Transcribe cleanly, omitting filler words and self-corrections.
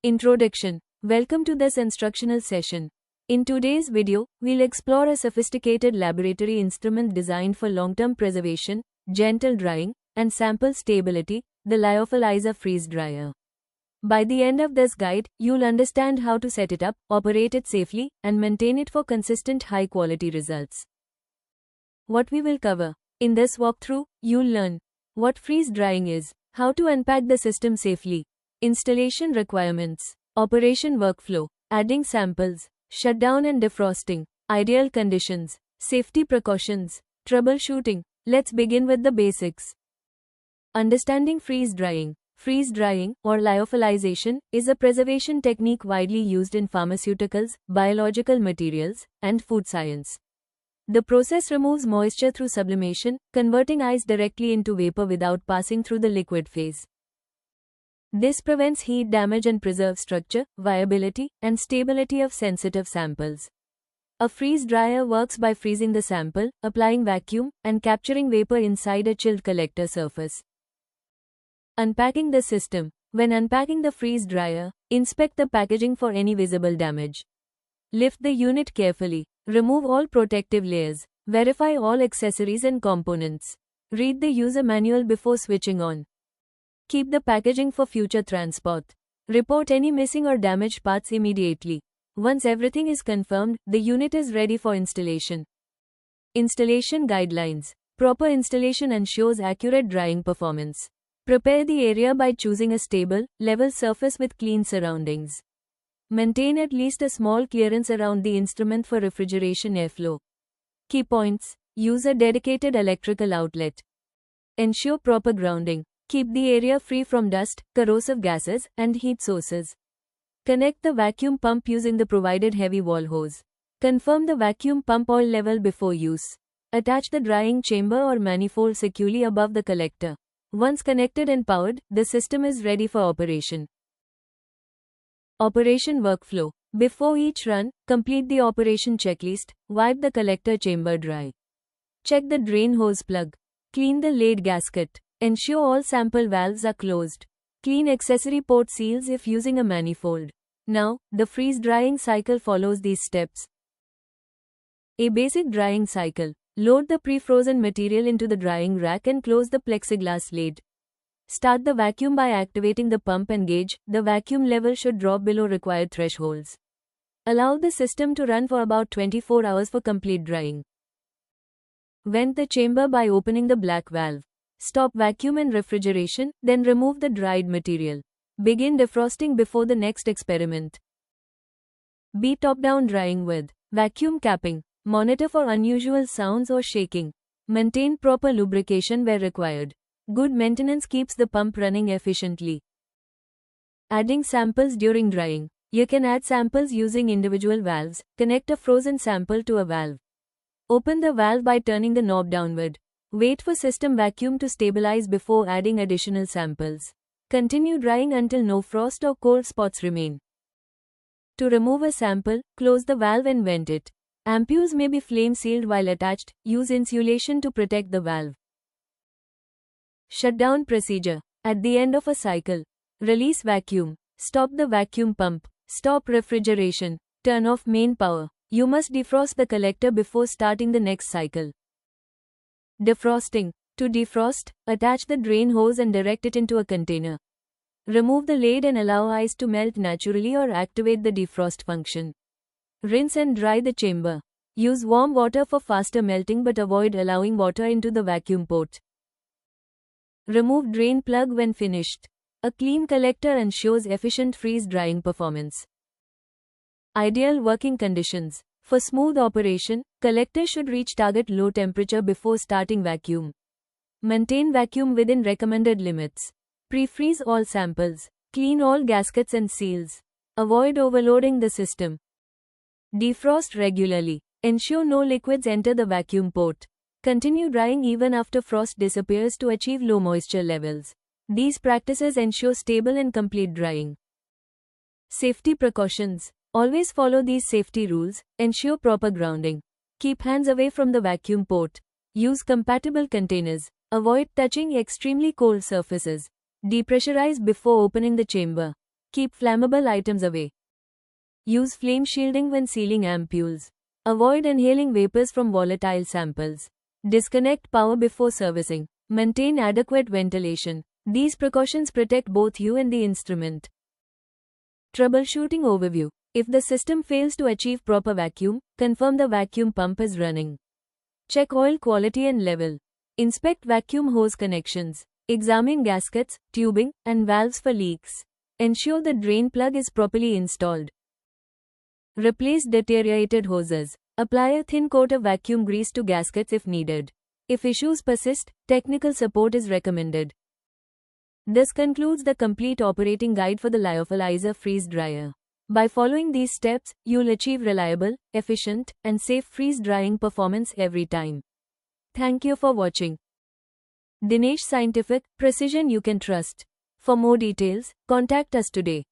Introduction. Welcome to this instructional session. In today's video, we'll explore a sophisticated laboratory instrument designed for long-term preservation, gentle drying, and sample stability, the Lyophilizer Freeze Dryer. By the end of this guide, you'll understand how to set it up, operate it safely, and maintain it for consistent high-quality results. What we will cover. In this walkthrough, you'll learn what freeze drying is, how to unpack the system safely, installation requirements, operation workflow, adding samples, shutdown and defrosting, ideal conditions, safety precautions, troubleshooting. Let's begin with the basics. Understanding freeze drying. Freeze drying, or lyophilization, is a preservation technique widely used in pharmaceuticals, biological materials, and food science. The process removes moisture through sublimation, converting ice directly into vapor without passing through the liquid phase. This prevents heat damage and preserves structure, viability, and stability of sensitive samples. A freeze dryer works by freezing the sample, applying vacuum, and capturing vapor inside a chilled collector surface. Unpacking the system. When unpacking the freeze dryer, inspect the packaging for any visible damage. Lift the unit carefully. Remove all protective layers. Verify all accessories and components. Read the user manual before switching on. Keep the packaging for future transport. Report any missing or damaged parts immediately. Once everything is confirmed, the unit is ready for installation. Installation guidelines. Proper installation ensures accurate drying performance. Prepare the area by choosing a stable, level surface with clean surroundings. Maintain at least a small clearance around the instrument for refrigeration airflow. Key points. Use a dedicated electrical outlet. Ensure proper grounding. Keep the area free from dust, corrosive gases, and heat sources. Connect the vacuum pump using the provided heavy wall hose. Confirm the vacuum pump oil level before use. Attach the drying chamber or manifold securely above the collector. Once connected and powered, the system is ready for operation. Operation workflow. Before each run, complete the operation checklist. Wipe the collector chamber dry. Check the drain hose plug. Clean the lead gasket. Ensure all sample valves are closed. Clean accessory port seals if using a manifold. Now, the freeze drying cycle follows these steps. A basic drying cycle. Load the pre-frozen material into the drying rack and close the plexiglass lid. Start the vacuum by activating the pump and gauge. The vacuum level should drop below required thresholds. Allow the system to run for about 24 hours for complete drying. Vent the chamber by opening the black valve. Stop vacuum and refrigeration, then remove the dried material. Begin defrosting before the next experiment. B. Top-down drying with vacuum capping. Monitor for unusual sounds or shaking. Maintain proper lubrication where required. Good maintenance keeps the pump running efficiently. Adding samples during drying. You can add samples using individual valves. Connect a frozen sample to a valve. Open the valve by turning the knob downward. Wait for system vacuum to stabilize before adding additional samples. Continue drying until no frost or cold spots remain. To remove a sample, close the valve and vent it. Ampules may be flame sealed while attached. Use insulation to protect the valve. Shutdown procedure. At the end of a cycle, release vacuum. Stop the vacuum pump. Stop refrigeration. Turn off main power. You must defrost the collector before starting the next cycle. Defrosting. To defrost, attach the drain hose and direct it into a container. Remove the lid and allow ice to melt naturally or activate the defrost function. Rinse and dry the chamber. Use warm water for faster melting but avoid allowing water into the vacuum port. Remove drain plug when finished. A clean collector ensures efficient freeze drying performance. Ideal working conditions. For smooth operation, collector should reach target low temperature before starting vacuum. Maintain vacuum within recommended limits. Pre-freeze all samples. Clean all gaskets and seals. Avoid overloading the system. Defrost regularly. Ensure no liquids enter the vacuum port. Continue drying even after frost disappears to achieve low moisture levels. These practices ensure stable and complete drying. Safety precautions. Always follow these safety rules. Ensure proper grounding. Keep hands away from the vacuum port. Use compatible containers. Avoid touching extremely cold surfaces. Depressurize before opening the chamber. Keep flammable items away. Use flame shielding when sealing ampoules. Avoid inhaling vapors from volatile samples. Disconnect power before servicing. Maintain adequate ventilation. These precautions protect both you and the instrument. Troubleshooting overview. If the system fails to achieve proper vacuum, confirm the vacuum pump is running. Check oil quality and level. Inspect vacuum hose connections. Examine gaskets, tubing, and valves for leaks. Ensure the drain plug is properly installed. Replace deteriorated hoses. Apply a thin coat of vacuum grease to gaskets if needed. If issues persist, technical support is recommended. This concludes the complete operating guide for the Lyophilizer freeze dryer. By following these steps, you'll achieve reliable, efficient, and safe freeze drying performance every time. Thank you for watching. Dinesh Scientific, precision you can trust. For more details, contact us today.